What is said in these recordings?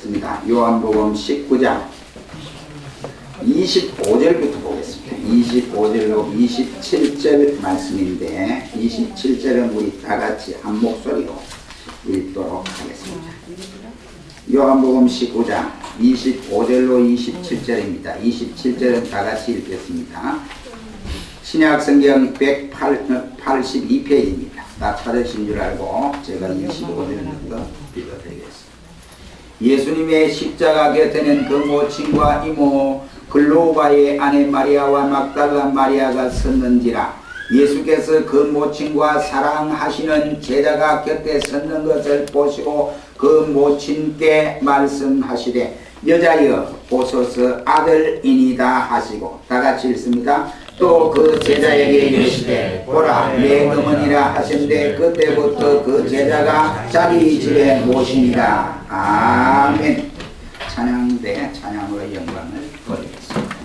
하겠습니다. 요한복음 19장 25절부터 보겠습니다. 25절로 27절 말씀인데 27절은 우리 다같이 한 목소리로 읽도록 하겠습니다. 요한복음 19장 25절로 27절입니다. 27절은 다같이 읽겠습니다. 신약성경 182페이지입니다. 다 찾으신 줄 알고 제가 25절을 읽어드리겠습니다. 예수님의 십자가 곁에는 그 모친과 이모 글로바의 아내 마리아와 막달라 마리아가 섰는지라. 예수께서 그 모친과 사랑하시는 제자가 곁에 섰는 것을 보시고 그 모친께 말씀하시되 여자여 보소서 아들이니이다 하시고 다같이 읽습니다. 또 그 제자에게 이르시되 보라 내 어머니라 하신데 그때부터 그 제자가 자기 집에 모시니라. 아멘. 찬양대 찬양으로 영광을 돌리겠습니다.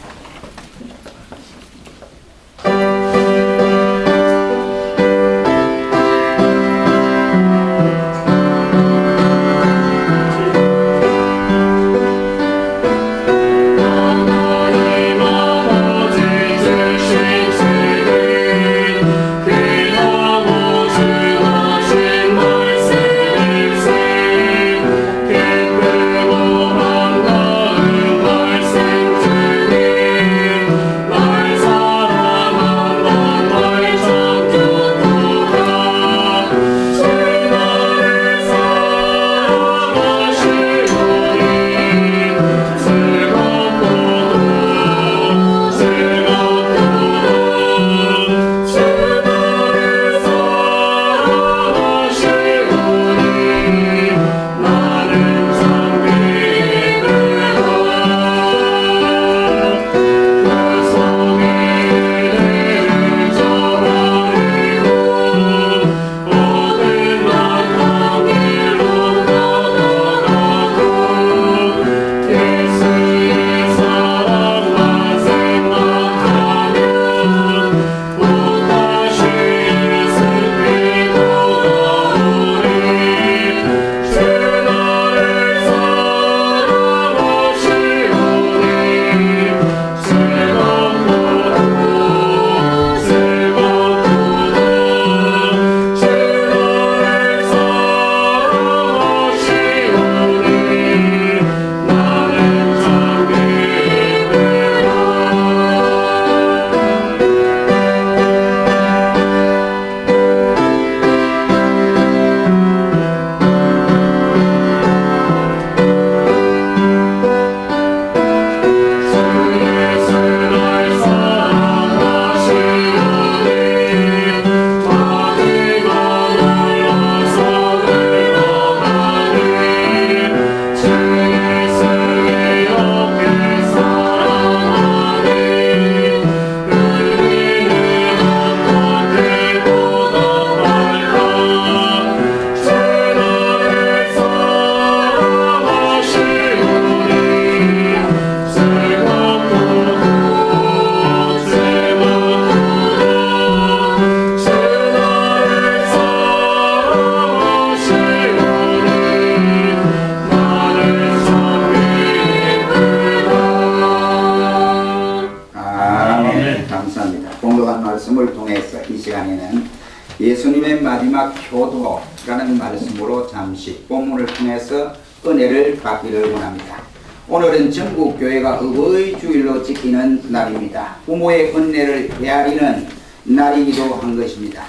예수님의 마지막 효도라는 말씀으로 잠시 본문을 통해서 은혜를 받기를 원합니다. 오늘은 전국교회가 의의 주일로 지키는 날입니다. 부모의 은혜를 헤아리는 날이기도 한 것입니다.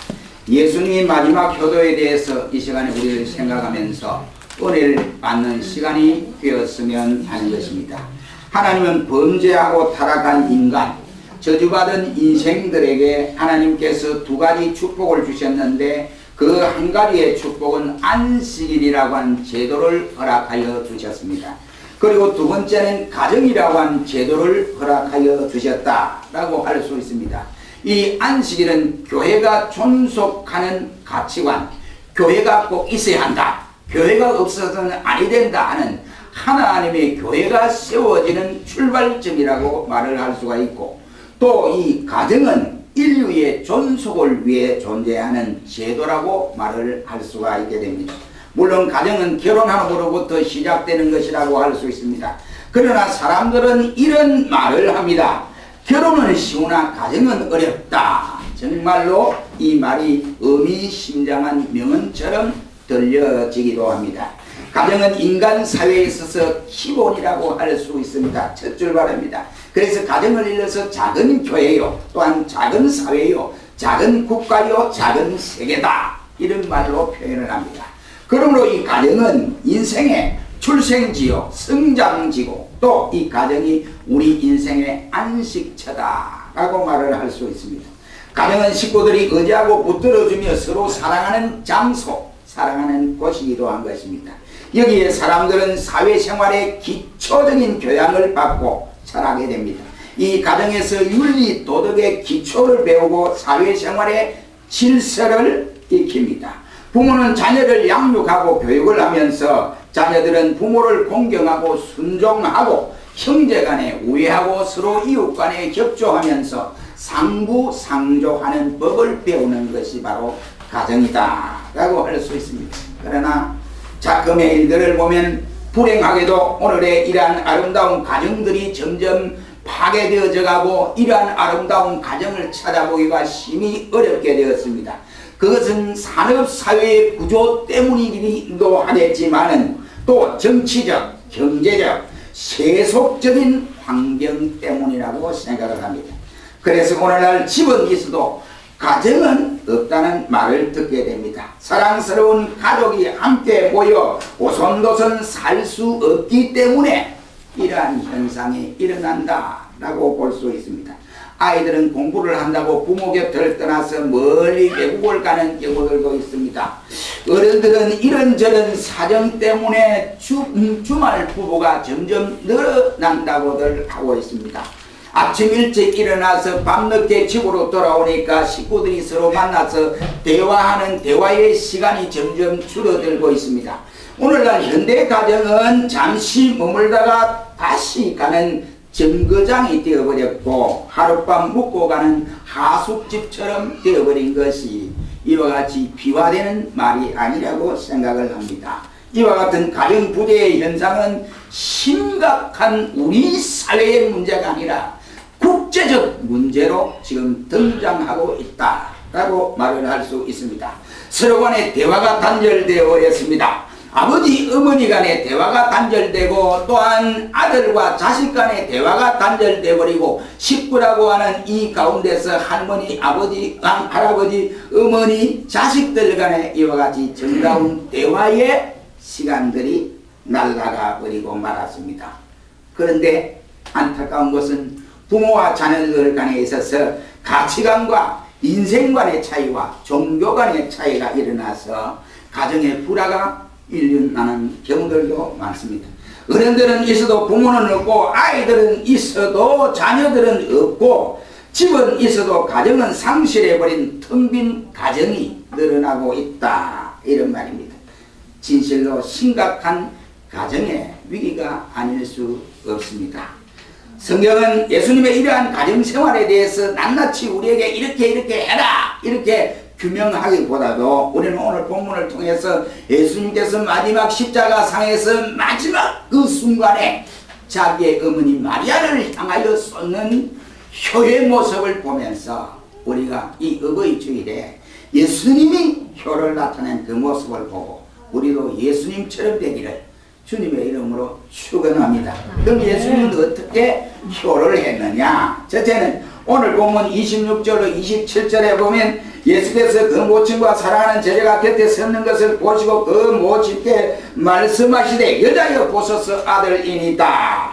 예수님의 마지막 효도에 대해서 이 시간에 우리를 생각하면서 은혜를 받는 시간이 되었으면 하는 것입니다. 하나님은 범죄하고 타락한 인간, 저주받은 인생들에게 하나님께서 두 가지 축복을 주셨는데 그 한 가지의 축복은 안식일이라고 하는 제도를 허락하여 주셨습니다. 그리고 두 번째는 가정이라고 하는 제도를 허락하여 주셨다라고 할 수 있습니다. 이 안식일은 교회가 존속하는 가치관, 교회가 꼭 있어야 한다, 교회가 없어서는 아니 된다 하는 하나님의 교회가 세워지는 출발점이라고 말을 할 수가 있고, 또 이 가정은 인류의 존속을 위해 존재하는 제도라고 말을 할 수가 있게 됩니다. 물론 가정은 결혼함으로부터 시작되는 것이라고 할 수 있습니다. 그러나 사람들은 이런 말을 합니다. 결혼은 쉬우나 가정은 어렵다. 정말로 이 말이 의미심장한 명언처럼 들려지기도 합니다. 가정은 인간 사회에 있어서 기본이라고 할 수 있습니다. 첫 출발입니다. 그래서 가정을 일러서 작은 교회요, 또한 작은 사회요, 작은 국가요, 작은 세계다, 이런 말로 표현을 합니다. 그러므로 이 가정은 인생의 출생지요, 성장지고, 또 이 가정이 우리 인생의 안식처다라고 말을 할 수 있습니다. 가정은 식구들이 의지하고 붙들어주며 서로 사랑하는 장소, 사랑하는 곳이기도 한 것입니다. 여기에 사람들은 사회생활의 기초적인 교양을 받고 자라게 됩니다. 이 가정에서 윤리, 도덕의 기초를 배우고 사회생활의 질서를 익힙니다. 부모는 자녀를 양육하고 교육을 하면서 자녀들은 부모를 공경하고 순종하고 형제간에 우애하고 서로 이웃간에 협조하면서 상부상조하는 법을 배우는 것이 바로 가정이다 라고 할 수 있습니다. 그러나 작금의 일들을 보면 불행하게도 오늘의 이러한 아름다운 가정들이 점점 파괴되어져 가고 이러한 아름다운 가정을 찾아보기가 심히 어렵게 되었습니다. 그것은 산업사회의 구조 때문이기도 하겠지만은 또 정치적, 경제적, 세속적인 환경 때문이라고 생각을 합니다. 그래서 오늘날 집은 있어도 가정은 없다는 말을 듣게 됩니다. 사랑스러운 가족이 함께 모여 오손도손 살 수 없기 때문에 이러한 현상이 일어난다라고 볼 수 있습니다. 아이들은 공부를 한다고 부모 곁을 떠나서 멀리 외국을 가는 경우들도 있습니다. 어른들은 이런저런 사정 때문에 주말 부부가 점점 늘어난다고들 하고 있습니다. 아침 일찍 일어나서 밤늦게 집으로 돌아오니까 식구들이 서로 만나서 대화하는 대화의 시간이 점점 줄어들고 있습니다. 오늘날 현대 가정은 잠시 머물다가 다시 가는 정거장이 되어버렸고 하룻밤 묵고 가는 하숙집처럼 되어버린 것이 이와 같이 비화되는 말이 아니라고 생각을 합니다. 이와 같은 가정 부재의 현상은 심각한 우리 사회의 문제가 아니라 국제적 문제로 지금 등장하고 있다라고 말을 할 수 있습니다. 서로 간의 대화가 단절되어 버렸습니다. 아버지, 어머니 간의 대화가 단절되고 또한 아들과 자식 간의 대화가 단절되어 버리고 식구라고 하는 이 가운데서 할머니, 아버지, 할아버지, 어머니, 자식들 간의 이와 같이 정다운 대화의 시간들이 날아가 버리고 말았습니다. 그런데 안타까운 것은 부모와 자녀들 간에 있어서 가치관과 인생관의 차이와 종교 간의 차이가 일어나서 가정의 불화가 일어나는 경우들도 많습니다. 어른들은 있어도 부모는 없고 아이들은 있어도 자녀들은 없고 집은 있어도 가정은 상실해버린 텅 빈 가정이 늘어나고 있다, 이런 말입니다. 진실로 심각한 가정의 위기가 아닐 수 없습니다. 성경은 예수님의 이러한 가정생활에 대해서 낱낱이 우리에게 이렇게 해라 이렇게 규명하기보다도 우리는 오늘 본문을 통해서 예수님께서 마지막 십자가상에서 마지막 그 순간에 자기의 어머니 마리아를 향하여 쏟는 효의 모습을 보면서 우리가 이 어버이 주일에 예수님이 효를 나타낸 그 모습을 보고 우리도 예수님처럼 되기를 주님의 이름으로 축원합니다. 그럼 예수님은 어떻게 효를 했느냐? 첫째는 오늘 보면 26절로 27절에 보면 예수께서 그 모친과 사랑하는 제자가 곁에 섰는 것을 보시고 그 모친께 말씀하시되 여자여 보소서 아들이니이다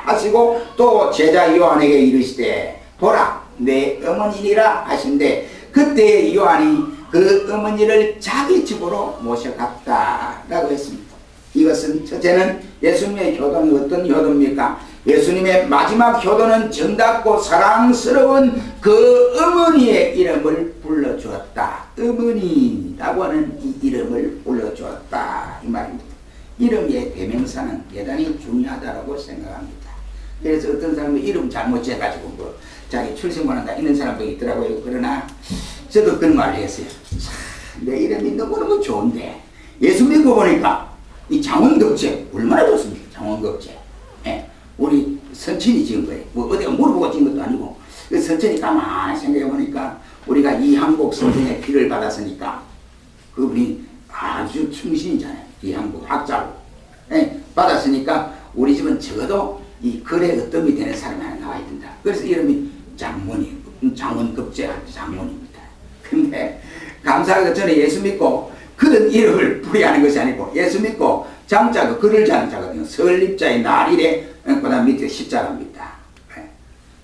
하시고 또 제자 요한에게 이르시되 보라 내 어머니니라 하신대 그때 요한이 그 어머니를 자기 집으로 모셔갔다라고 했습니다. 이것은 첫째는 예수님의 효도는 어떤 효도입니까? 예수님의 마지막 효도는 정답고 사랑스러운 그 어머니의 이름을 불러주었다. 어머니라고 하는 이 이름을 불러주었다, 이 말입니다. 이름의 대명사는 대단히 중요하다고 생각합니다. 그래서 어떤 사람은 이름 잘못 지어가지고 뭐 자기 출생번호가 있는 사람도 있더라고요. 그러나 저도 그런 말을 했어요. 내 이름이 너무너무 좋은데 예수 믿고 보니까 이 장원급제 얼마나 좋습니까? 장원급제. 예. 우리 선친이 지은 거예요. 뭐 어디가 물어보고 지은 것도 아니고 그 선친이 가만히 생각해 보니까 우리가 이항복 선생의 피를 받았으니까 그분이 아주 충신이잖아요. 이항복 학자고. 예. 받았으니까 우리 집은 적어도 이 거래 으뜸이 되는 사람이 하나 나와야 된다. 그래서 이름이 장원급제 장원입니다. 근데 감사하게 저는 예수 믿고 그런 이름을 부여하는 것이 아니고 예수 믿고 장자가 글을 장자거든요. 설립자의 날일에 그다음 밑에 십자가입니다.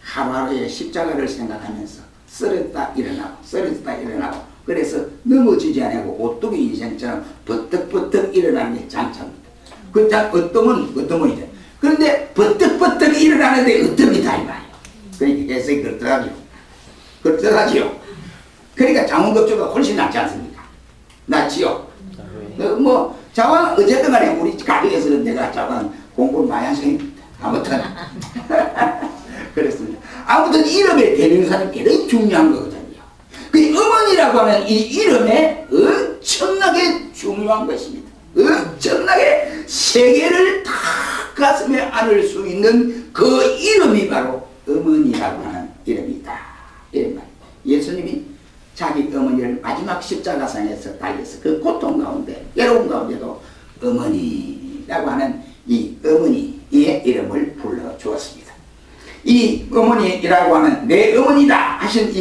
하루하루의 십자가를 생각하면서 쓰러졌다 일어나고 그래서 넘어지지 않고 오뚜기 인생처럼 버떡버떡 일어나는 게 장자입니다. 그 어떠문이죠. 그런데 버떡버떡 일어나는데 어떻습니다 이 말이에요. 그러니까 해석이 그렇더라지요. 그러니까 장원급제가 훨씬 낫지 않습니까? 낫지요. 뭐 자왕 어쨌든 간에 우리 가족에서는 내가 자왕 공부를 많이 한 성입니다. 아무튼 그렇습니다. 아무튼 이름의 대명사는 굉장히 중요한 거거든요. 그 어머니라고 하는 이 이름에 엄청나게 중요한 것입니다. 엄청나게 세계를 다 가슴에 안을 수 있는 그 이름이 바로 어머니라고 하는 이름이다. 이런 말. 예수님이 자기 어머니를 마지막 십자가상에서 달려서 그 고통 가운데 괴로움 가운데도 어머니라고 하는 이 어머니의 이름을 불러주었습니다. 이 어머니라고 하는 내 어머니다 하신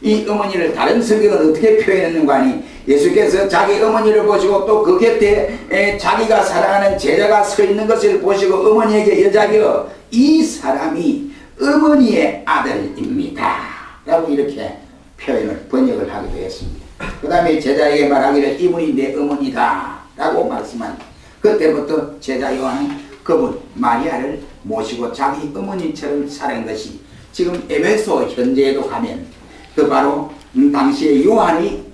이 어머니를 다른 성경은 어떻게 표현했는가 하니 예수께서 자기 어머니를 보시고 또 그 곁에 자기가 사랑하는 제자가 서 있는 것을 보시고 어머니에게 여자여 이 사람이 어머니의 아들입니다 라고 이렇게 번역을 하기도 했습니다. 그 다음에 제자에게 말하기를 이분이 내 어머니다 라고 말씀한 그때부터 제자 요한은 그분 마리아를 모시고 자기 어머니처럼 살은 것이 지금 에베소 현재에도 가면 그 바로 당시에 요한이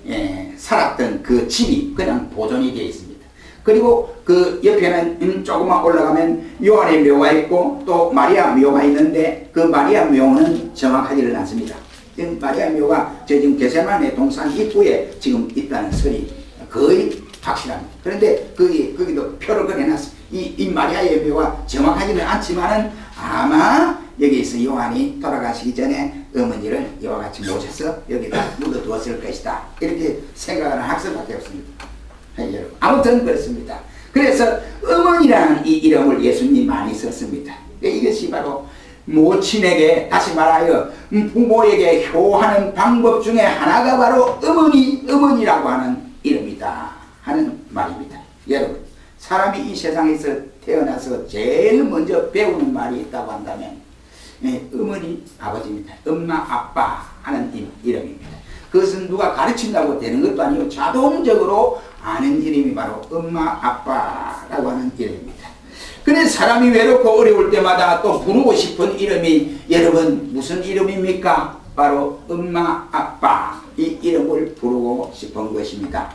살았던 그 집이 그냥 보존이 되어 있습니다. 그리고 그 옆에는 조금만 올라가면 요한의 묘가 있고 또 마리아 묘가 있는데 그 마리아 묘는 정확하지는 않습니다. 지금 마리아 묘가 지금 게세마네 동산 입구에 지금 있다는 설이 거의 확실합니다. 그런데 거기도 표를 그려놨습니다. 이 마리아의 묘가 정확하지는 않지만은 아마 여기서 요한이 돌아가시기 전에 어머니를 이와 같이 모셔서 여기다 묻어두었을 것이다. 이렇게 생각하는 학설밖에 없습니다. 아무튼 그렇습니다. 그래서 어머니라는 이 이름을 예수님이 많이 썼습니다. 이것이 바로 모친에게 다시 말하여 부모에게 효하는 방법 중에 하나가 바로 어머니라고 하는 이름이다 하는 말입니다. 여러분 사람이 이 세상에서 태어나서 제일 먼저 배우는 말이 있다고 한다면 어머니 아버지입니다. 엄마 아빠 하는 이름입니다. 그것은 누가 가르친다고 되는 것도 아니고 자동적으로 아는 이름이 바로 엄마 아빠라고 하는 이름입니다. 근데 사람이 외롭고 어려울 때마다 또 부르고 싶은 이름이 여러분 무슨 이름입니까? 바로 엄마 아빠 이 이름을 부르고 싶은 것입니다.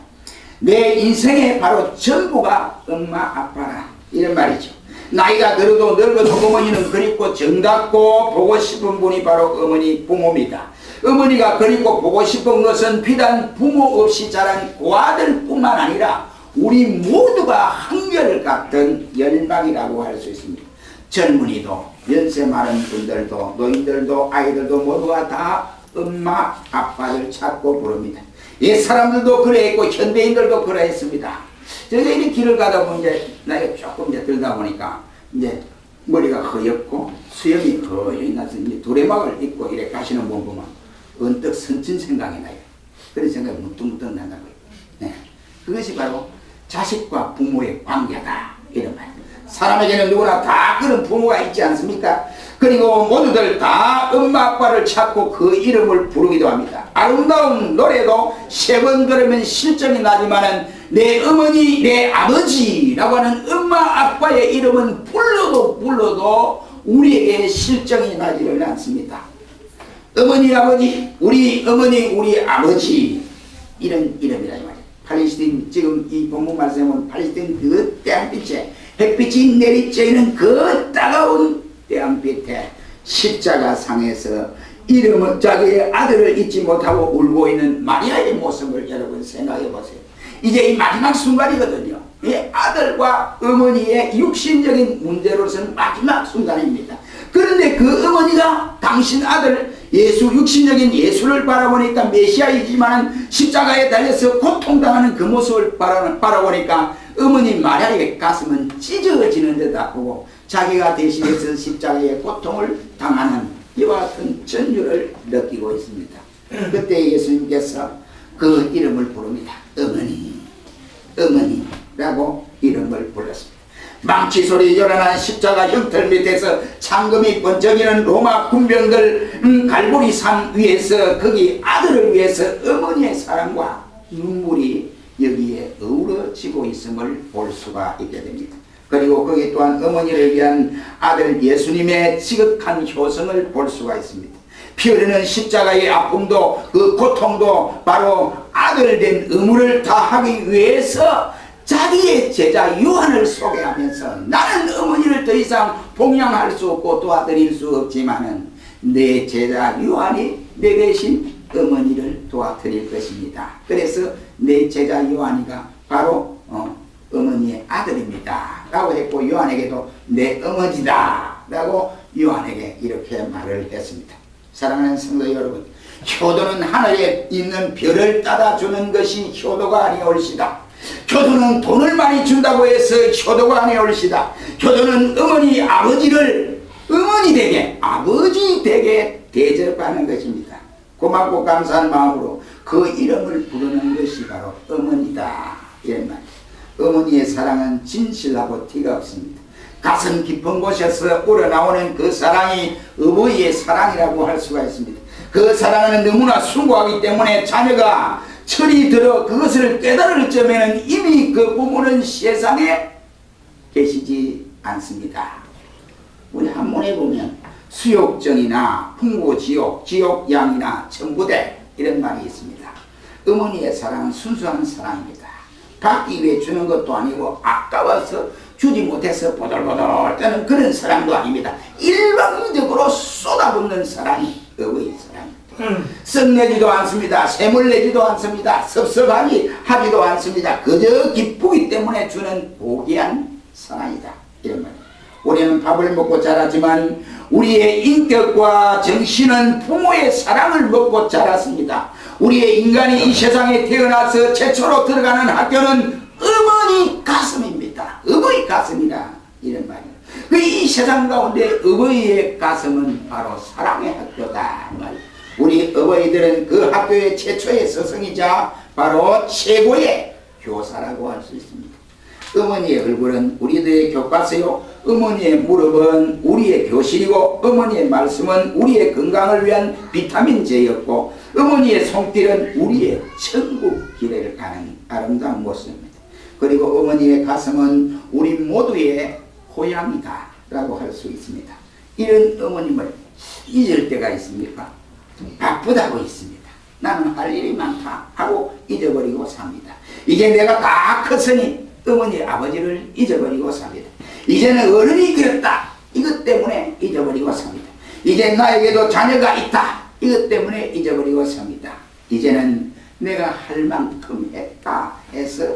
내 인생의 바로 전부가 엄마 아빠라 이런 말이죠. 나이가 들어도 늙어도 어머니는 그립고 정답고 보고 싶은 분이 바로 어머니 부모입니다. 어머니가 그립고 보고 싶은 것은 비단 부모 없이 자란 고아들 뿐만 아니라 우리 모두가 한결같은 열망이라고 할 수 있습니다. 젊은이도 연세 많은 분들도 노인들도 아이들도 모두가 다 엄마 아빠를 찾고 부릅니다. 옛 사람들도 그래했고 현대인들도 그래했습니다. 제가 이렇게 길을 가다 보면 이제 나이가 조금 이제 들다 보니까 이제 머리가 허옇고 수염이 거의 나서 이제 두레막을 입고 이렇게 가시는 분 보면 언뜻 선친 생각이 나요. 그런 생각이 문득문득 난다고요. 네. 그것이 바로 자식과 부모의 관계다 이런 말. 사람에게는 누구나 다 그런 부모가 있지 않습니까? 그리고 모두들 다 엄마 아빠를 찾고 그 이름을 부르기도 합니다. 아름다운 노래도 3번 들으면 실정이 나지만은 내 어머니 내 아버지라고 하는 엄마 아빠의 이름은 불러도 우리에게 실정이 나지를 않습니다. 어머니 아버지 우리 어머니 우리 아버지 이런 이름이라 이 말이에요. 팔레스틴 지금 이 본문 말씀에 보면 팔레스틴 그 태양빛에 햇빛이 내리쬐는 그 따가운 태양빛에 십자가 상에서 이름은 자기의 아들을 잊지 못하고 울고 있는 마리아의 모습을 여러분 생각해 보세요. 이제 이 마지막 순간이거든요. 이 아들과 어머니의 육신적인 문제로서는 마지막 순간입니다. 그런데 그 어머니가 당신 아들 예수, 육신적인 예수를 바라보니까 메시아이지만 십자가에 달려서 고통당하는 그 모습을 바라보니까 어머니 마리아의 가슴은 찢어지는 듯 아프고 자기가 대신해서 십자가의 고통을 당하는 이와 같은 전율을 느끼고 있습니다. 그때 예수님께서 그 이름을 부릅니다. 어머니, 어머니라고 이름을 불렀습니다. 망치소리 요란한 십자가 형틀 밑에서 창금이 번쩍이는 로마 군병들 갈보리 산 위에서 거기 아들을 위해서 어머니의 사랑과 눈물이 여기에 어우러지고 있음을 볼 수가 있게 됩니다. 그리고 거기 또한 어머니를 위한 아들 예수님의 지극한 효성을 볼 수가 있습니다. 피 흐르는 십자가의 아픔도 그 고통도 바로 아들 된 의무를 다하기 위해서 자기의 제자 요한을 소개하면서 나는 어머니를 더 이상 봉양할 수 없고 도와드릴 수 없지만은 내 제자 요한이 내 대신 어머니를 도와드릴 것입니다. 그래서 내 제자 요한이가 바로 어머니의 아들입니다 라고 했고 요한에게도 내 어머니다 라고 요한에게 이렇게 말을 했습니다. 사랑하는 성도 여러분, 효도는 하늘에 있는 별을 따라주는 것이 효도가 아니올시다. 효도는 돈을 많이 준다고 해서 효도가 아니올시다. 효도는 어머니 아버지를 어머니 되게 아버지 되게 대접하는 것입니다. 고맙고 감사한 마음으로 그 이름을 부르는 것이 바로 어머니다 이런 말이에요. 어머니의 사랑은 진실하고 티가 없습니다. 가슴 깊은 곳에서 우러나오는 그 사랑이 어머니의 사랑이라고 할 수가 있습니다. 그 사랑은 너무나 숭고하기 때문에 자녀가 철이 들어 그것을 깨달을 점에는 이미 그 부모는 세상에 계시지 않습니다. 우리 한문에 보면 수욕전이나 풍고지옥, 지옥양이나 천부대 이런 말이 있습니다. 어머니의 사랑은 순수한 사랑입니다. 받기 위해 주는 것도 아니고 아까워서 주지 못해서 보들보들 떠는 그런 사랑도 아닙니다. 일방적으로 쏟아붓는 사랑이 어머니 사랑입니다. 썩내지도 않습니다. 샘을 내지도 않습니다. 섭섭하지 하지도 않습니다. 그저 기쁘기 때문에 주는 고귀한 사랑이다 이런 말입니다. 우리는 밥을 먹고 자라지만 우리의 인격과 정신은 부모의 사랑을 먹고 자랐습니다. 우리의 인간이 이 세상에 태어나서 최초로 들어가는 학교는 어머니 가슴입니다. 어머니 가슴이라 이런 말이에요. 이 세상 가운데 어머니의 가슴은 바로 사랑의 학교다 말이에요. 우리 어머니들은 그 학교의 최초의 스승이자 바로 최고의 교사라고 할 수 있습니다. 어머니의 얼굴은 우리들의 교과서요, 어머니의 무릎은 우리의 교실이고 어머니의 말씀은 우리의 건강을 위한 비타민제였고 어머니의 손길은 우리의 천국 길을 가는 아름다운 모습입니다. 그리고 어머니의 가슴은 우리 모두의 고향이다 라고 할 수 있습니다. 이런 어머님을 잊을 때가 있습니까? 바쁘다고 있습니다. 나는 할 일이 많다 하고 잊어버리고 삽니다. 이제 내가 다 컸으니 어머니 아버지를 잊어버리고 삽니다. 이제는 어른이 되었다 이것 때문에 잊어버리고 삽니다. 이제 나에게도 자녀가 있다 이것 때문에 잊어버리고 삽니다. 이제는 내가 할 만큼 했다 해서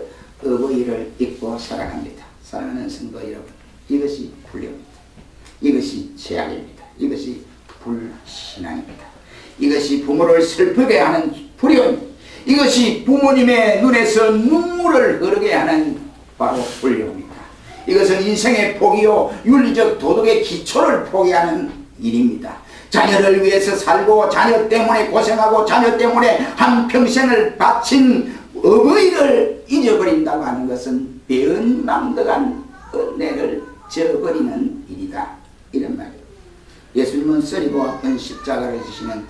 어버이를 잊고 살아갑니다. 사랑하는 성도 여러분, 이것이 불효입니다. 이것이 죄악입니다. 이것이 불신앙입니다. 이것이 부모를 슬프게 하는 불효입니다. 이것이 부모님의 눈에서 눈물을 흐르게 하는 바로 불효입니다. 이것은 인생의 포기요 윤리적 도덕의 기초를 포기하는 일입니다. 자녀를 위해서 살고 자녀 때문에 고생하고 자녀 때문에 한평생을 바친 어버이를 잊어버린다고 하는 것은 배은망덕한 은혜를 저버리는 일이다 이런 말이에요. 예수님은 쓰리고 아픈 십자가를 지시는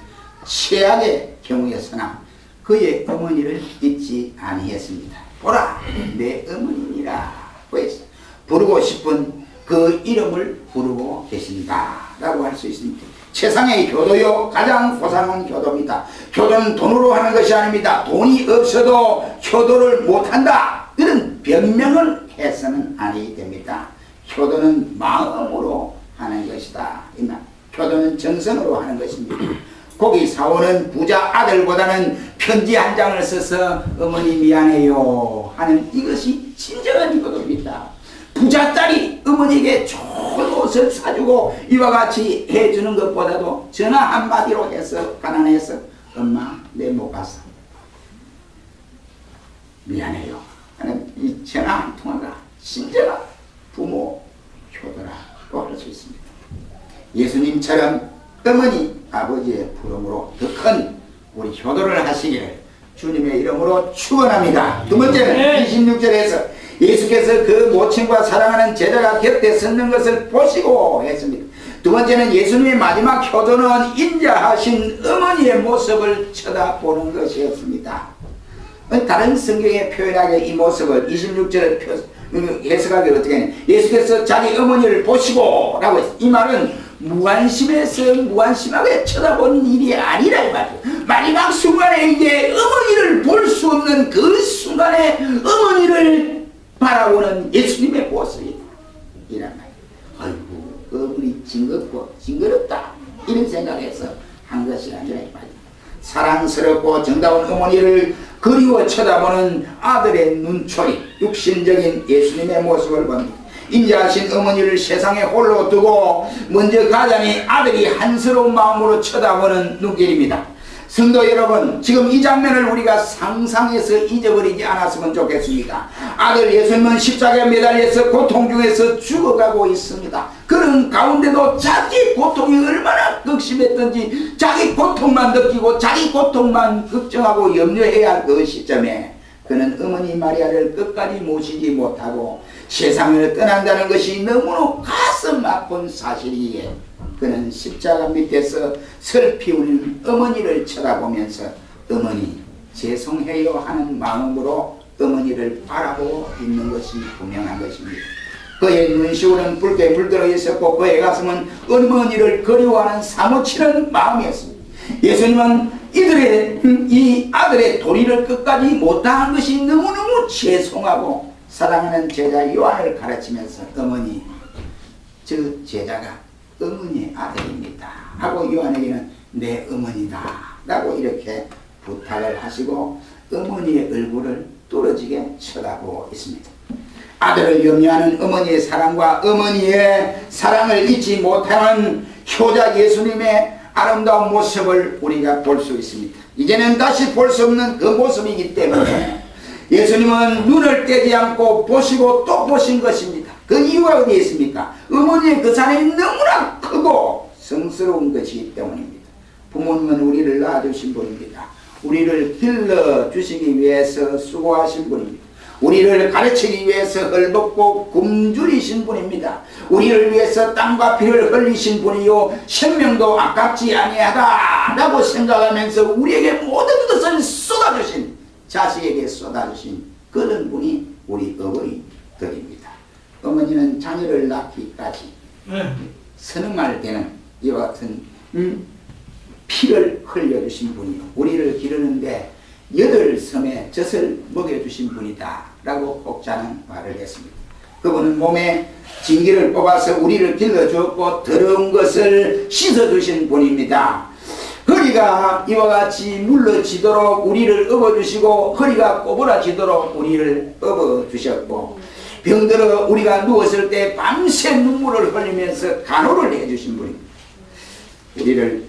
최악의 경우에서나 그의 어머니를 잊지 아니했습니다. 보라 내 어머니니라 그래서 부르고 싶은 그 이름을 부르고 계신다 라고 할 수 있습니다. 세상의 효도요 가장 고상한 효도입니다. 효도는 돈으로 하는 것이 아닙니다. 돈이 없어도 효도를 못한다 이런 변명을 해서는 아니 됩니다. 효도는 마음으로 하는 것이다. 효도는 정성으로 하는 것입니다. 고기 사오는 부자 아들보다는 편지 한 장을 써서 어머니 미안해요 하는 이것이 진정한 효도 부자 딸이 어머니에게 좋은 옷을 사주고 이와 같이 해주는 것보다도 전화 한마디로 해서 가난해서 엄마 내 못 봤어, 미안해요 하는 이 전화 한 통화가 진정한 부모 효도라고 할 수 있습니다. 예수님처럼 어머니 아버지의 부름으로 더 큰 우리 효도를 하시기를 주님의 이름으로 축원합니다. 두 번째는 26절에서 예수께서 그 모친과 사랑하는 제자가 곁에 섰는 것을 보시고 했습니다. 두 번째는 예수님의 마지막 효도는 인자하신 어머니의 모습을 쳐다보는 것이었습니다. 다른 성경에 표현하기에 이 모습을 26절에 해석하기 어떻게 하냐, 예수께서 자기 어머니를 보시고 라고 했어요. 이 말은 무관심해서 무관심하게 쳐다보는 일이 아니라 이 말이에요. 마지막 순간에 이제 어머니를 볼 수 없는 그 순간에 어머니를 바라보는 예수님의 모습이란 말이에요. 아이고 어머니 징겁고 징그럽다 이런 생각에서 한 것이 아니라 이 말이에요. 사랑스럽고 정다운 어머니를 그리워 쳐다보는 아들의 눈초리, 육신적인 예수님의 모습을 봅니다. 인자하신 어머니를 세상에 홀로 두고 먼저 가자니 아들이 한스러운 마음으로 쳐다보는 눈길입니다. 성도 여러분, 지금 이 장면을 우리가 상상해서 잊어버리지 않았으면 좋겠습니다. 아들 예수님은 십자가에 매달려서 고통 중에서 죽어가고 있습니다. 그런 가운데도 자기 고통이 얼마나 극심했던지 자기 고통만 느끼고 자기 고통만 걱정하고 염려해야 할 그 시점에 그는 어머니 마리아를 끝까지 모시지 못하고 세상을 떠난다는 것이 너무나 가슴 아픈 사실이기에 그는 십자가 밑에서 슬피 우는 어머니를 쳐다보면서 어머니 죄송해요 하는 마음으로 어머니를 바라보고 있는 것이 분명한 것입니다. 그의 눈시울은 붉게 물들어 있었고 그의 가슴은 어머니를 그리워하는 사무치는 마음이었습니다. 예수님은 이 아들의 도리를 끝까지 못다한 것이 너무너무 죄송하고 사랑하는 제자 요한을 가르치면서 어머니, 저 제자가 어머니의 아들입니다 하고 요한에게는 내 어머니다 라고 이렇게 부탁을 하시고 어머니의 얼굴을 뚫어지게 쳐다보고 있습니다. 아들을 염려하는 어머니의 사랑과 어머니의 사랑을 잊지 못하는 효자 예수님의 아름다운 모습을 우리가 볼 수 있습니다. 이제는 다시 볼 수 없는 그 모습이기 때문에 예수님은 눈을 떼지 않고 보시고 또 보신 것입니다. 그 이유가 어디에 있습니까? 어머니의 그 사랑이 너무나 크고 성스러운 것이기 때문입니다. 부모님은 우리를 낳아주신 분입니다. 우리를 길러주시기 위해서 수고하신 분입니다. 우리를 가르치기 위해서 헐벗고 굶주리신 분입니다. 우리를 위해서 땀과 피를 흘리신 분이요 생명도 아깝지 아니하다 라고 생각하면서 우리에게 모든 것을 쏟아주신, 자식에게 쏟아주신 그런 분이 우리 어머니들입니다. 어머니는 자녀를 낳기까지 선응할 때는 이와 같은 피를 흘려주신 분이요 우리를 기르는데 8섬의 젖을 먹여주신 분이다 라고 혹자는 말을 했습니다. 그분은 몸에 진기를 뽑아서 우리를 길러주었고 더러운 것을 씻어주신 분입니다. 허리가 이와 같이 물러지도록 우리를 업어주시고 허리가 꼬부라지도록 우리를 업어주셨고 병들어 우리가 누웠을 때 밤새 눈물을 흘리면서 간호를 해주신 분입니다. 우리를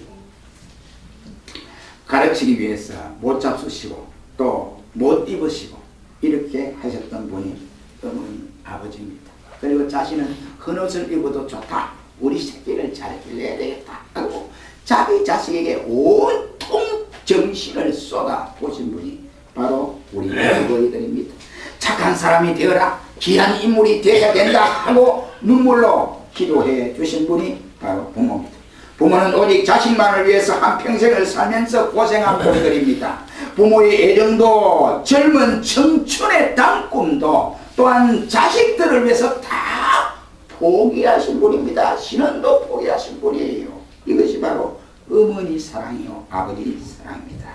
가르치기 위해서 못 잡수시고 또 못 입으시고 이렇게 하셨던 분이 어머니 아버지입니다. 그리고 자신은 헌옷을 입어도 좋다, 우리 새끼를 잘 길러야 되겠다 하고 자기 자식에게 온통 정신을 쏟아 보신 분이 바로 우리 어머니들입니다. 착한 사람이 되어라, 귀한 인물이 되어야 된다 하고 눈물로 기도해 주신 분이 바로 부모입니다. 부모는 오직 자식만을 위해서 한평생을 살면서 고생한 분들입니다. 부모의 애정도 젊은 청춘의 단꿈도 또한 자식들을 위해서 다 포기하신 분입니다. 신혼도 포기하신 분이에요. 이것이 바로 어머니 사랑이요 아버지 사랑입니다.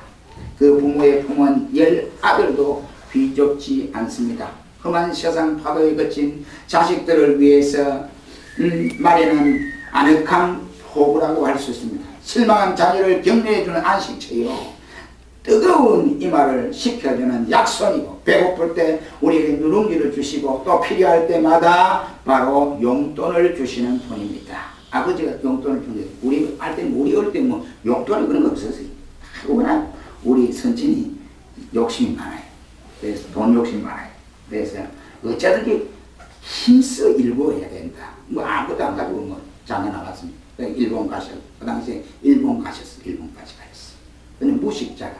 그 부모의 품은 10아들도 비좁지 않습니다. 험한 세상 파도에 거친 자식들을 위해서 마련한 아늑한 포부라고 할 수 있습니다. 실망한 자녀를 격려해주는 안식처요 뜨거운 이마를 식혀주는 약손이고, 배고플 때 우리에게 누룽지를 주시고, 또 필요할 때마다 바로 용돈을 주시는 분입니다. 아버지가 용돈을 주는데, 우리 할 때, 우리 어릴 때 뭐 용돈이 그런 거 없었어요. 워낙 우리 선친이 욕심이 많아요. 그래서 돈 욕심이 많아요. 그래서 어쩌든지 힘써 일구어야 된다. 뭐 아무것도 안 가지고 뭐 장가 나갔습니다. 일본 가셨어요. 그 당시에 일본까지 가셨어요. 근데 무식자가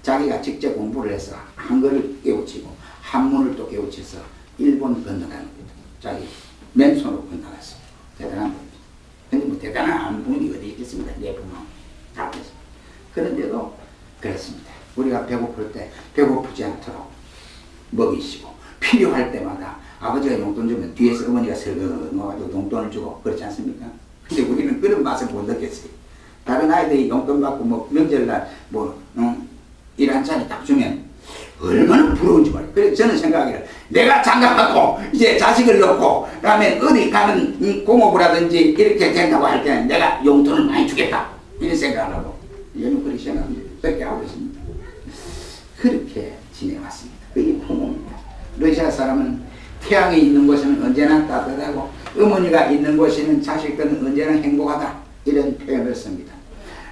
자기가 직접 공부를 해서 한글을 깨우치고 한문을 또 깨우쳐서 일본 건너가는 겁니다. 자기 맨손으로 건너갔어요. 대단한 분입니다. 근데 뭐 대단한 분이 어디 있겠습니까? 내 부모 다 그랬어요. 그런데도 그렇습니다. 우리가 배고플 때 배고프지 않도록 먹이시고, 필요할 때마다 아버지가 용돈 주면 뒤에서 어머니가 설거지고 용돈을 주고 그렇지 않습니까? 근데 우리는 그런 맛을 못 느꼈어요. 다른 아이들이 용돈 받고 뭐 명절날 뭐 일 한 잔이 딱 주면 얼마나 부러운지 말이에요. 그래서 저는 생각하기를, 내가 장가받고 이제 자식을 놓고 그다음에 어디 가는 공업이라든지 이렇게 된다고 할 때는 내가 용돈을 많이 주겠다, 이런 생각을 하고, 저는 그렇게 생각합니다. 그렇게 하고 있습니다. 그렇게 지내왔습니다. 그게 부모입니다. 러시아 사람은 태양이 있는 곳에는 언제나 따뜻하고, 어머니가 있는 곳에는 자식들은 언제나 행복하다, 이런 표현을 씁니다.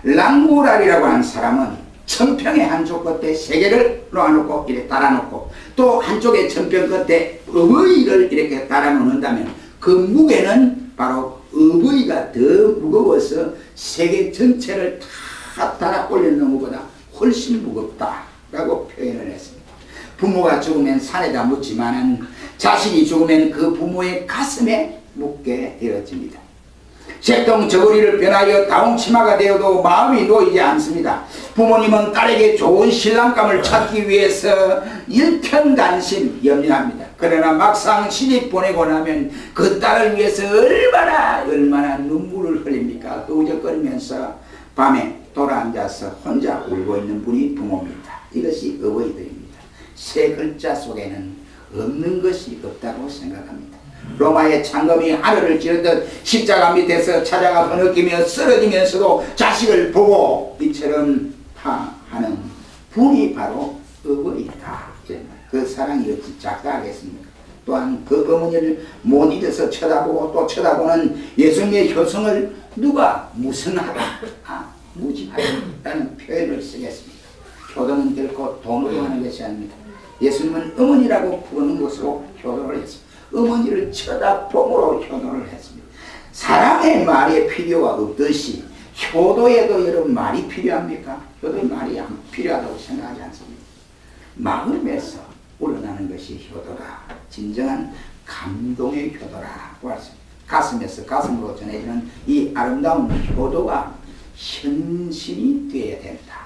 랑무랄이라고 하는 사람은 천평의 한쪽 끝에 세 개를 놓아놓고 이렇게 달아놓고, 또 한쪽에 천평 끝에 어버이를 이렇게 달아놓는다면 그 무게는 바로 어버이가 더 무거워서 세계 전체를 다 달아 올려놓은 것보다 훨씬 무겁다라고 표현을 했습니다. 부모가 죽으면 산에다 묻지만은 자식이 죽으면 그 부모의 가슴에 묻게 되어집니다. 색동 저고리를 변하여 다홍치마가 되어도 마음이 놓이지 않습니다. 부모님은 딸에게 좋은 신랑감을 찾기 위해서 일편단심 염려합니다. 그러나 막상 시집 보내고 나면 그 딸을 위해서 얼마나 눈물을 흘립니까? 끄적거리면서 밤에 돌아앉아서 혼자 울고 있는 분이 부모입니다. 이것이 어버이들입니다. 세 글자 속에는 없는 것이 없다고 생각합니다. 로마의 창검이 하늘을 찌르듯 십자가 밑에서 찾아가 느끼며 쓰러지면서도 자식을 보고 이처럼 하는 분이 바로 어버이다. 그 사랑이 어찌 작다하겠습니까? 또한 그 어머니를 못 잊어서 쳐다보고 또 쳐다보는 예수님의 효성을 누가 무슨하다, 무지하다라는 표현을 쓰겠습니다. 효도는 결코 돈으로 하는 것이 아닙니다. 예수님은 어머니라고 부르는 것으로 효도를 했습니다. 어머니를 쳐다봄으로 효도를 했습니다. 사랑의 말이 필요가 없듯이 효도에도 여러분 말이 필요합니까? 효도의 말이 필요하다고 생각하지 않습니다. 마음에서 우러나는 것이 효도다. 진정한 감동의 효도라고 할 수 있습니다. 가슴에서 가슴으로 전해지는 이 아름다운 효도가 현실이 되어야 된다.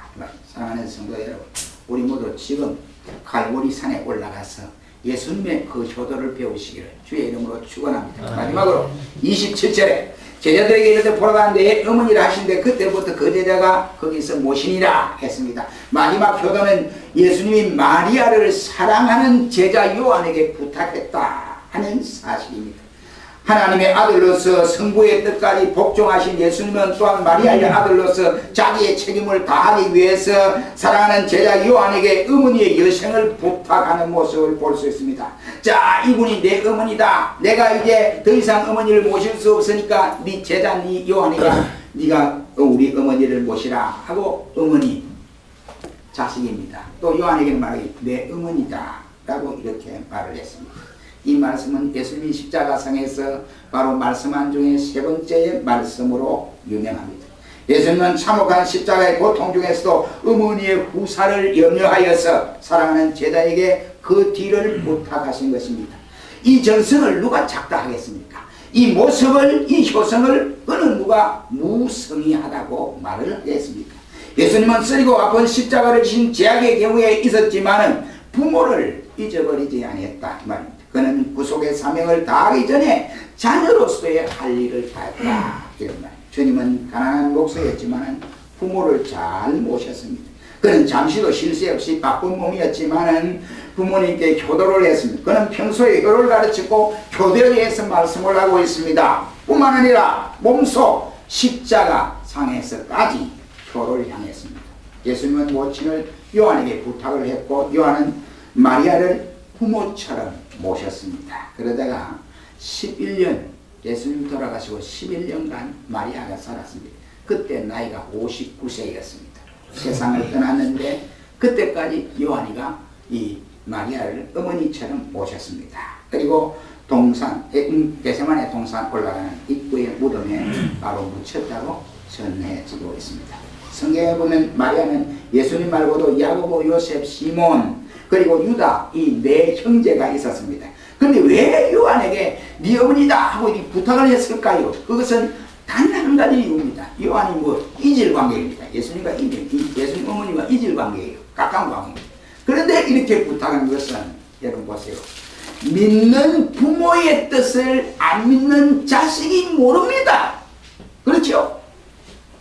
사랑하는 성도 여러분, 우리 모두 지금 갈보리 산에 올라가서 예수님의 그 효도를 배우시기를 주의 이름으로 축원합니다. 마지막으로 27절에 제자들에게 이렇게 보러 가는데 어머니를 하시는데, 그때부터 그 제자가 거기서 모시니라 했습니다. 마지막 효도는 예수님이 마리아를 사랑하는 제자 요한에게 부탁했다 하는 사실입니다. 하나님의 아들로서 성부의 뜻까지 복종하신 예수님은 또한 마리아의 아들로서 자기의 책임을 다하기 위해서 사랑하는 제자 요한에게 어머니의 여생을 부탁하는 모습을 볼 수 있습니다. 자, 이분이 내 어머니다. 내가 이제 더 이상 어머니를 모실 수 없으니까 네 제자 네 요한에게 네가 우리 어머니를 모시라 하고, 어머니 자식입니다. 또 요한에게는 말하기 내 어머니다 라고 이렇게 말을 했습니다. 이 말씀은 예수님이 십자가상에서 바로 말씀한 중에 세 번째 말씀으로 유명합니다. 예수님은 참혹한 십자가의 고통 중에서도 어머니의 후사를 염려하여서 사랑하는 제자에게 그 뒤를 부탁하신 것입니다. 이 전승을 누가 작다하겠습니까? 이 모습을, 이 효성을 어느 누가 무성의하다고 말을 하겠습니까? 예수님은 쓰리고 아픈 십자가를 지신 제약의 경우에 있었지만은 부모를 잊어버리지 아니했다 말입니다. 그는 구속의 사명을 다하기 전에 자녀로서의 할 일을 다했다, 이런 말. 주님은 가난한 목소였지만 부모를 잘 모셨습니다. 그는 잠시도 쉴 새 없이 바쁜 몸이었지만 부모님께 효도를 했습니다. 그는 평소에 효도를 가르치고 효도에 대해서 말씀을 하고 있습니다. 뿐만 아니라 몸소 십자가 상에서까지 효도를 향했습니다. 예수님은 모친을 요한에게 부탁을 했고 요한은 마리아를 부모처럼 모셨습니다. 그러다가 11년 예수님 돌아가시고 11년간 마리아가 살았습니다. 그때 나이가 59세였습니다. 세상을 떠났는데 그때까지 요한이가 이 마리아를 어머니처럼 모셨습니다. 그리고 동산, 게세마네 동산 올라가는 입구의 무덤에 바로 묻혔다고 전해지고 있습니다. 성경에 보면 마리아는 예수님 말고도 야고보, 요셉, 시몬 그리고 유다 이 네 형제가 있었습니다. 그런데 왜 요한에게 네 어머니다 하고 부탁을 했을까요? 그것은 단 한 가지 이유입니다. 요한이 이질 관계입니다. 예수님과 예수님 어머니와 이질 관계예요. 가까운 관계입니다. 그런데 이렇게 부탁한 것은 여러분 보세요. 믿는 부모의 뜻을 안 믿는 자식이 모릅니다. 그렇죠?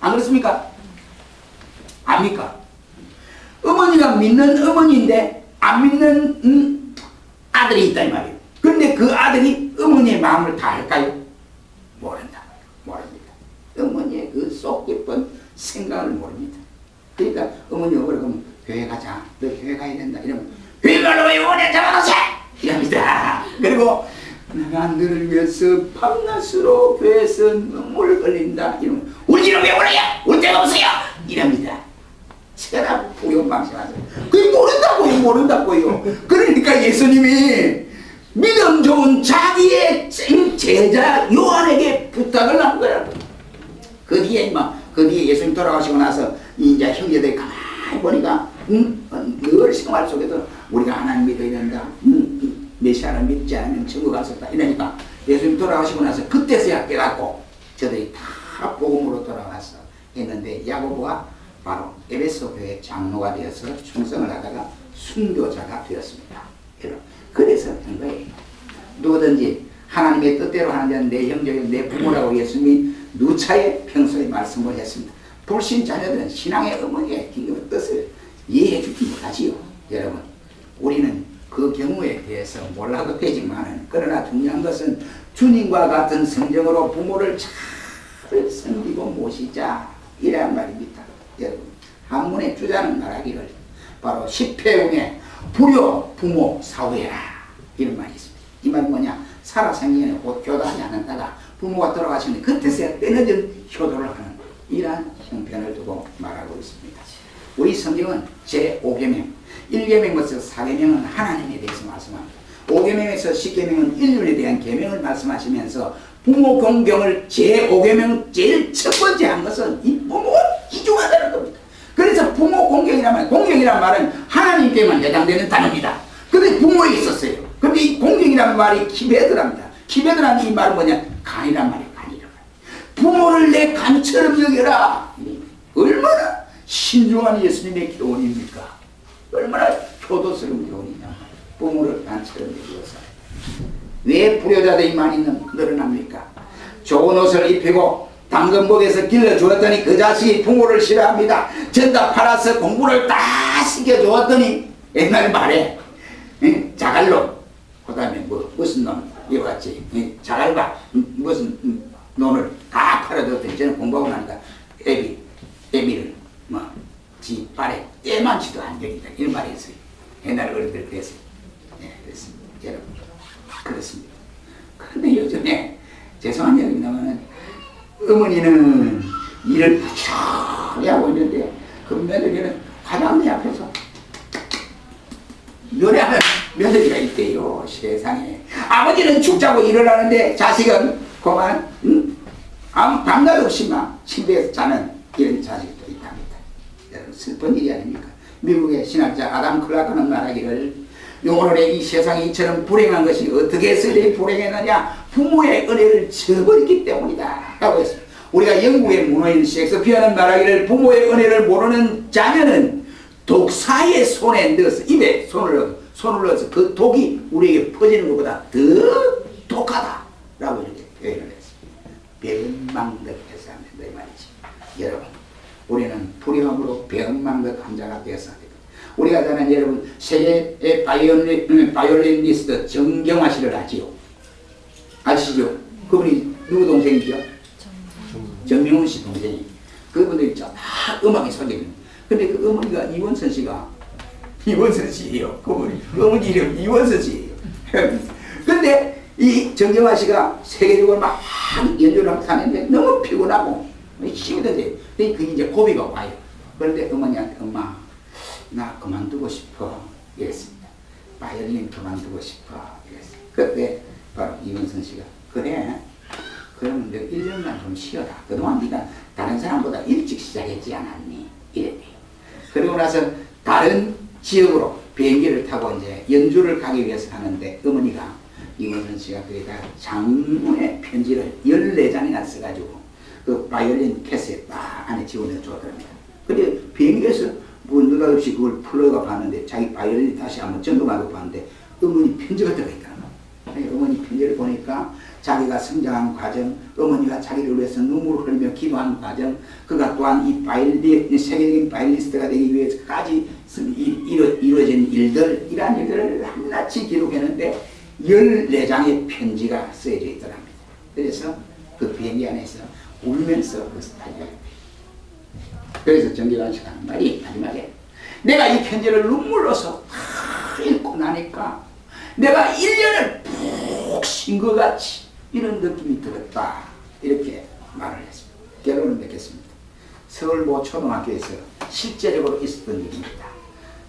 안 그렇습니까? 압니까? 어머니가 믿는 어머니인데 안 믿는 아들이 있다 이 말이에요. 그런데 그 아들이 어머니의 마음을 다 알까요? 모른다. 모릅니다. 어머니의 그 속 깊은 생각을 모릅니다. 그러니까 어머니가 그러면 교회 가자. 너 교회 가야 된다. 이러면 교회 가려고 요원에 잡아놓으세! 이랍니다. 그리고 내가 너를 위해서 밤낮으로 교회에서 눈물 흘린다. 이러면 울지는 왜 울어요? 울 데가 없어요. 이랍니다. 제가 부용방식하세요. 그게 모른다고요. 그러니까 예수님이 믿음 좋은 자기의 제자 요한에게 부탁을 한 거라고. 그 뒤에 예수님 돌아가시고 나서 이제 형제들이 가만히 보니까 늘 생활 속에서 우리가 하나님 믿어야 된다. 메시아를 믿지 않으면 천국 갈 수 없다. 이러니까 예수님 돌아가시고 나서 그때서야 깨닫고 저들이 다 복음으로 돌아왔어 했는데 야고보가 바로 에베소 교회 장로가 되어서 충성을 하다가 순교자가 되었습니다. 그래서 한 거예요. 누구든지 하나님의 뜻대로 하는 자는 내 형제요 내 부모라고 예수님이 누차에 평소에 말씀을 했습니다. 불신 자녀들은 신앙의 어머니의 뜻을 이해해 주지 못하지요. 여러분 우리는 그 경우에 대해서 몰라도 되지만 그러나 중요한 것은 주님과 같은 성정으로 부모를 잘 섬기고 모시자 이란 말입니다. 여러분 한문의 주자는 말하기를 바로 십회웅에 불효 부모 사후해라 이런 말이 있습니다. 이 말이 뭐냐? 살아생전에 곧 교도하지 않았다가 부모가 돌아가시는데 그때서야 때늦은 효도를 하는 이러한 형편을 두고 말하고 있습니다. 우리 성경은 제5계명 1계명부터 4계명은 하나님에 대해서 말씀합니다. 5계명에서 10계명은 인륜에 대한 계명을 말씀하시면서 부모 공경을 제5계명 제일 첫 번째 한 것은 이 부모가 귀중하다는 겁니다. 그래서 부모 공경이란 말은 하나님께만 해당되는 단어입니다. 그런데 부모에 있었어요. 그런데 이 공경이란 말이 키베드랍니다. 키베드라는 이 말은 뭐냐? 간이란 말이에요. 간이란 말. 부모를 내 간처럼 여겨라. 얼마나 신중한 예수님의 교훈입니까? 얼마나 효도스러운 교훈이냐. 부모를 간처럼 여겨서. 왜 불효자들이 많이 늘어납니까? 좋은 옷을 입히고 당근복에서 길러주었더니 그 자식이 부모를 싫어합니다. 전다 팔아서 공부를 다 시켜주었더니 옛날 말에 자갈로 그 다음에 무슨 놈 이와 같이 자갈과 무슨 논을 다 팔아줬더니 저는 공부하고 나니까 애비를 지 발에 때만치도 안 되겠다 이런 말이 있어요. 옛날 어른들 그랬어요. 그렇습니다. 여러분 그렇습니다. 그런데 요즘에 죄송한 얘기냐면은 어머니는 일을 부지런히 하고 있는데 그 며느리는 화장대 앞에서 노래하는 며느리가 있대요. 세상에. 아버지는 죽자고 일을 하는데 자식은 그만 아무 밤낮 없이 막 침대에서 자는 이런 자식도 있답니다. 여러분 슬픈 일이 아닙니까? 미국의 신학자 아담 클라크는 말하기를 오늘의 이 세상이 이처럼 불행한 것이 어떻게 해서 이렇게 불행했느냐? 부모의 은혜를 저버렸기 때문이다 라고 했습니다. 우리가 영국의 문호인 셰익스피어는 말하기를 부모의 은혜를 모르는 자녀는 독사의 손에 넣어서 입에 손을 넣어서 그 독이 우리에게 퍼지는 것보다 더 독하다 라고 이렇게 표현을 했습니다. 배은망덕해서 안 된다 이 말이지. 여러분 우리는 불행함으로 배은망덕한 자가 되어서 안 됩니다. 우리가 잘 아는 여러분 세계의 바이올리니스트 정경화 씨를 아시죠? 아시죠? 그분이 누구 동생이죠? 정명훈 씨 동생이. 그분들이 다 음악에 소개됩니다. 근데 그 어머니가 이원선 씨가 이원선 씨예요. 어머니 이름 이원선 씨예요. 근데 이 정경화 씨가 세계적으로 막 연주를 하고 사는데 너무 피곤하고 힘이 든대. 그게 이제 고비가 와요. 그런데 어머니한테 엄마 나 그만두고 싶어 이랬습니다. 바이올린 그만두고 싶어 이랬어요. 그때 바로 이원선 씨가 그래 그러면 너 1년만 좀 쉬어라. 그동안 네가 다른 사람보다 일찍 시작했지 않았니? 이랬대요. 그러고 나서 다른 지역으로 비행기를 타고 이제 연주를 가기 위해서 하는데 어머니가 이원선 씨가 거기다 장문의 편지를 14장이나 써가지고 그 바이올린 캐스에 딱 안에 지원해 줬답니다. 근데 비행기에서 뭐 느닷없이 그걸 풀러가 봤는데 자기 바이올린 다시 한번 점검하고 봤는데 어머니 편지가 들어있더라고요. 어머니 편지를 보니까 자기가 성장한 과정, 어머니가 자기를 위해서 눈물을 흘리며 기도한 과정, 그가 또한 이 바이올린, 세계적인 바이올리스트가 되기 위해서까지 이루어진 일들, 이러한 일들을 낱낱이 기록했는데 14장의 편지가 쓰여져 있더랍니다. 그래서 그 비행기 안에서 울면서 그것을 달려요. 그래서 정기관 씨가 하는 말이 마지막에 내가 이 편지를 눈물로서 다 읽고 나니까 내가 1년을 푹 쉰 것 같이 이런 느낌이 들었다. 이렇게 말을 했습니다. 결론을 맺겠습니다. 서울모 초등학교에서 실제적으로 있었던 일입니다.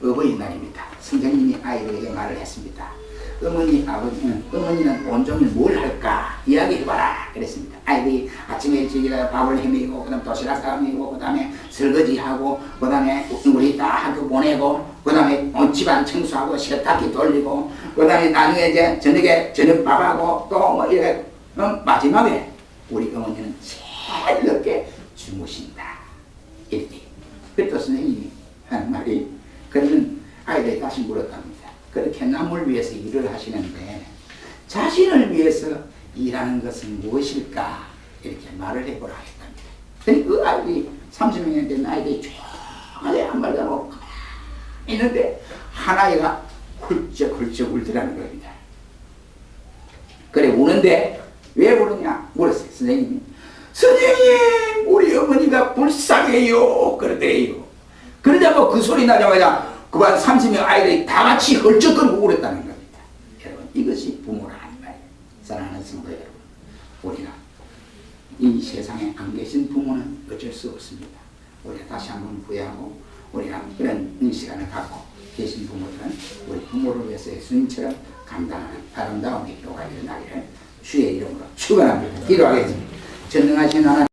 어버이날입니다. 선생님이 아이들에게 말을 했습니다. 어머니는 온종일 뭘 할까 이야기해봐라 그랬습니다. 아이들이 아침에 일찍 밥을 해먹이고 그 다음에 도시락 싸먹이고 그 다음에 설거지하고 그 다음에 우리 다 학교 보내고 그 다음에 집안 청소하고 세탁기 돌리고 그 다음에 나중에 이제 저녁에 저녁밥하고 또 뭐 이렇게 마지막에 우리 어머니는 제일 늦게 주무신다. 이렇게. 그랬더니 선생님이 하는 말이 그러면 아이들이 다시 물었답니다. 그렇게 남을 위해서 일을 하시는데 자신을 위해서 일하는 것은 무엇일까? 이렇게 말을 해보라 했답니다. 그 아이들이 30명이 된 아이들이 조용하게 한 말도 안 하고 있는데 한 아이가 훌쩍훌쩍 울더라는 겁니다. 그래 우는데 왜 우느냐 물었어요. 선생님이 선생님 우리 어머니가 불쌍해요 그러대요. 그러자고 그 소리 나자마자 그 반 30명 아이들이 다 같이 헐쩍거리고 울었다는 겁니다. 여러분 이것이 부모라는 말이에요. 사랑하는 성도 여러분, 우리가 이 세상에 안 계신 부모는 어쩔 수 없습니다. 우리가 다시 한번 후회하고 우리가 이런 시간을 갖고 계신 부모들은 우리 부모를 위해서 예수님처럼 감당하는 아름다운 기도가 일어나기를 주의 이름으로 축원합니다. 기도하겠습니다. 전능하신 하나님